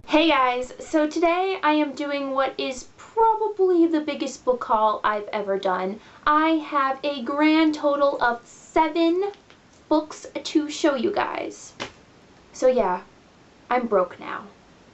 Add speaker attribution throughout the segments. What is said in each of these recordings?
Speaker 1: Hey guys, so today I am doing what is probably the biggest book haul I've ever done. I have a grand total of 7 books to show you guys. So yeah, I'm broke now.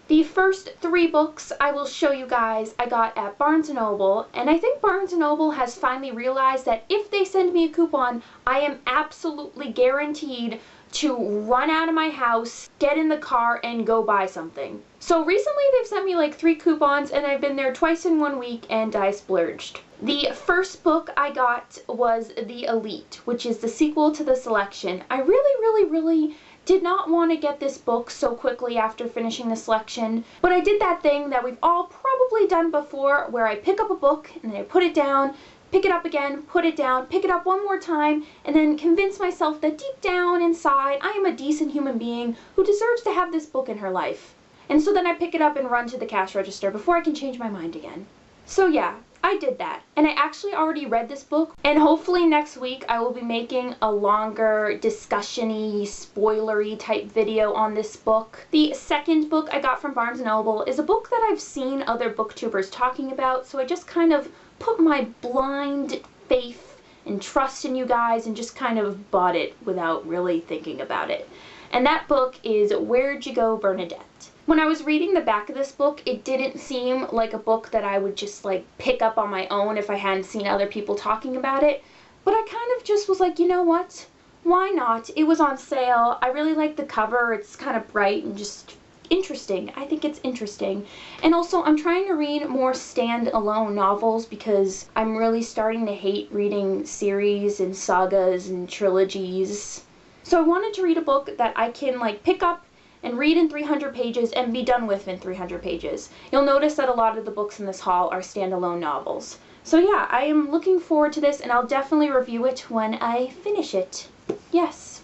Speaker 1: The first 3 books I will show you guys I got at Barnes & Noble, and I think Barnes & Noble has finally realized that if they send me a coupon, I am absolutely guaranteed to run out of my house, get in the car, and go buy something. So recently they've sent me like 3 coupons and I've been there twice in 1 week and I splurged. The first book I got was The Elite, which is the sequel to The Selection. I really did not want to get this book so quickly after finishing The Selection, but I did that thing that we've all probably done before where I pick up a book and then I put it down, pick it up again, put it down, pick it up one more time, and then convince myself that deep down inside I am a decent human being who deserves to have this book in her life. And so then I pick it up and run to the cash register before I can change my mind again. So yeah, I did that. And I actually already read this book, and hopefully next week I will be making a longer discussion-y, spoilery type video on this book. The second book I got from Barnes & Noble is a book that I've seen other booktubers talking about, so I just kind of put my blind faith and trust in you guys and just kind of bought it without really thinking about it. And that book is Where'd You Go, Bernadette? When I was reading the back of this book, it didn't seem like a book that I would just like pick up on my own if I hadn't seen other people talking about it. But I kind of just was like, you know what? Why not? It was on sale. I really like the cover. It's kind of bright and just interesting. I think it's interesting. And also, I'm trying to read more standalone novels because I'm really starting to hate reading series and sagas and trilogies. So I wanted to read a book that I can like pick up and read in 300 pages and be done with in 300 pages. You'll notice that a lot of the books in this haul are standalone novels. So yeah, I am looking forward to this and I'll definitely review it when I finish it. Yes.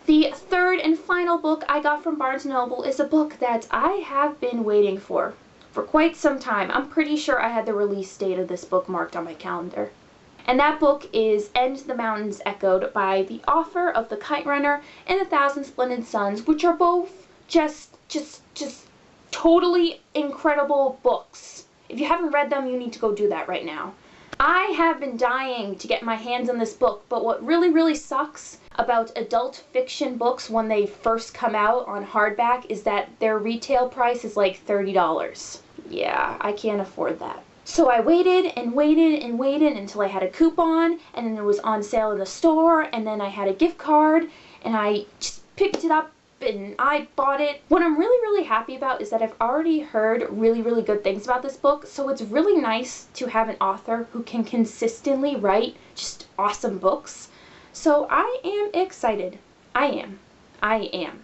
Speaker 1: The third and final book I got from Barnes & Noble is a book that I have been waiting for quite some time. I'm pretty sure I had the release date of this book marked on my calendar. And that book is And the Mountains Echoed by the author of The Kite Runner and 1,000 Splendid Suns, which are both just totally incredible books. If you haven't read them, you need to go do that right now. I have been dying to get my hands on this book, but what really sucks about adult fiction books when they first come out on hardback is that their retail price is like $30. Yeah, I can't afford that. So I waited and waited and waited until I had a coupon, and then it was on sale in the store, and then I had a gift card, and I just picked it up and I bought it. What I'm really happy about is that I've already heard really good things about this book, so it's really nice to have an author who can consistently write just awesome books. So I am excited. I am.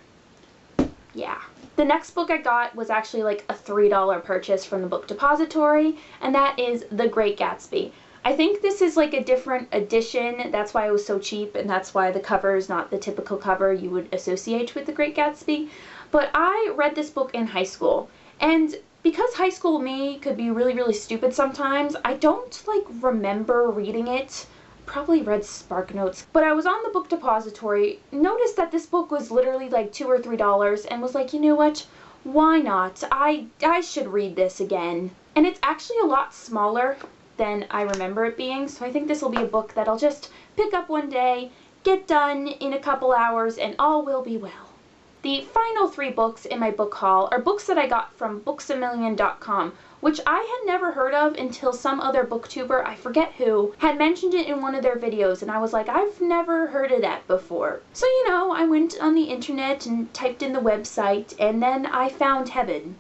Speaker 1: Yeah. The next book I got was actually like a $3 purchase from the book depository, and that is The Great Gatsby. I think this is like a different edition, that's why it was so cheap, and that's why the cover is not the typical cover you would associate with The Great Gatsby. But I read this book in high school, and because high school me could be really stupid sometimes, I don't like remember reading it. Probably read SparkNotes, but I was on the book depository, noticed that this book was literally like $2 or $3, and was like, you know what, why not? I should read this again. And it's actually a lot smaller than I remember it being, so I think this will be a book that I'll just pick up one day, get done in a couple hours, and all will be well. The final 3 books in my book haul are books that I got from booksamillion.com, which I had never heard of until some other booktuber, I forget who, had mentioned it in one of their videos, and I was like, I've never heard of that before. So you know, I went on the internet and typed in the website, and then I found heaven.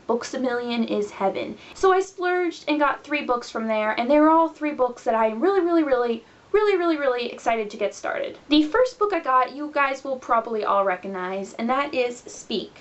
Speaker 1: Books A Million is heaven. So I splurged and got 3 books from there, and they were all 3 books that I am really excited to get started. The first book I got, you guys will probably all recognize, and that is Speak.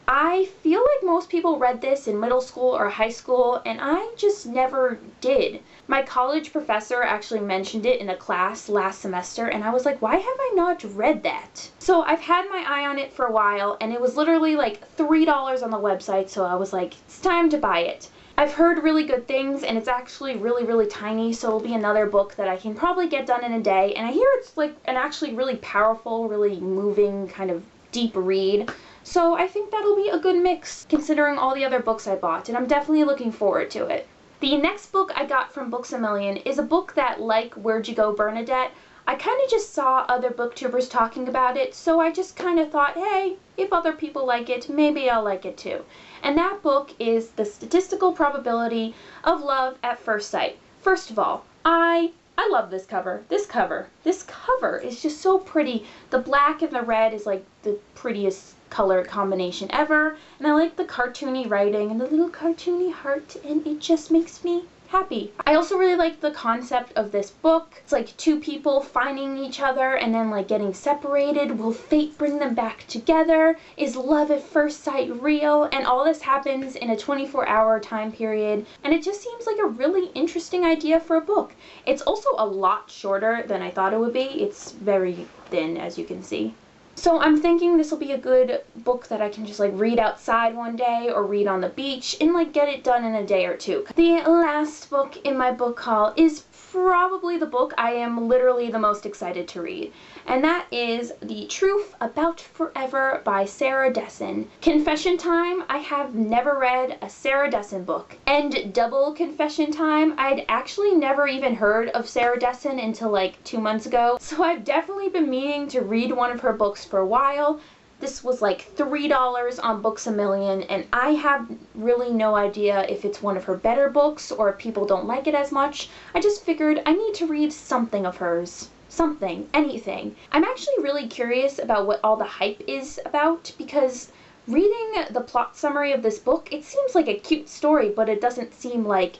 Speaker 1: I feel like most people read this in middle school or high school, and I just never did. My college professor actually mentioned it in a class last semester, and I was like, why have I not read that? So I've had my eye on it for a while, and it was literally like $3 on the website, so I was like, it's time to buy it. I've heard really good things, and it's actually really tiny, so it'll be another book that I can probably get done in a day, and I hear it's like an actually really powerful, really moving kind of deep read. So I think that'll be a good mix considering all the other books I bought, and I'm definitely looking forward to it. The next book I got from Books A Million is a book that, like Where'd You Go, Bernadette, I kind of just saw other booktubers talking about it, so I just kind of thought, hey, if other people like it, maybe I'll like it too. And that book is The Statistical Probability of Love at First Sight. First of all, I love this cover. This cover is just so pretty. The black and the red is like the prettiest color combination ever, and I like the cartoony writing and the little cartoony heart, and it just makes me happy. I also really like the concept of this book. It's like two people finding each other and then like getting separated. Will fate bring them back together? Is love at first sight real? And all this happens in a 24-hour time period, and it just seems like a really interesting idea for a book. It's also a lot shorter than I thought it would be. It's very thin, as you can see. So I'm thinking this will be a good book that I can just like read outside one day or read on the beach and like get it done in a day or two. The last book in my book haul is probably the book I am literally the most excited to read, and that is The Truth About Forever by Sarah Dessen. Confession time, I have never read a Sarah Dessen book. And double confession time, I'd actually never even heard of Sarah Dessen until like 2 months ago, so I've definitely been meaning to read one of her books for a while. This was like $3 on Books A Million, and I have really no idea if it's one of her better books or if people don't like it as much. I just figured I need to read something of hers. Something, anything. I'm actually really curious about what all the hype is about, because reading the plot summary of this book, it seems like a cute story, but it doesn't seem like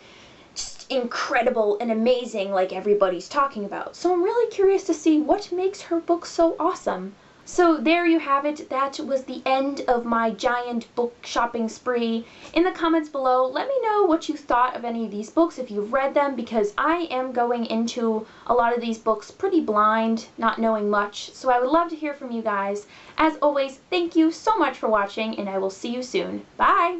Speaker 1: just incredible and amazing like everybody's talking about. So I'm really curious to see what makes her book so awesome. So there you have it. That was the end of my giant book shopping spree. In the comments below, let me know what you thought of any of these books, if you've read them, because I am going into a lot of these books pretty blind, not knowing much. So I would love to hear from you guys. As always, thank you so much for watching, and I will see you soon. Bye!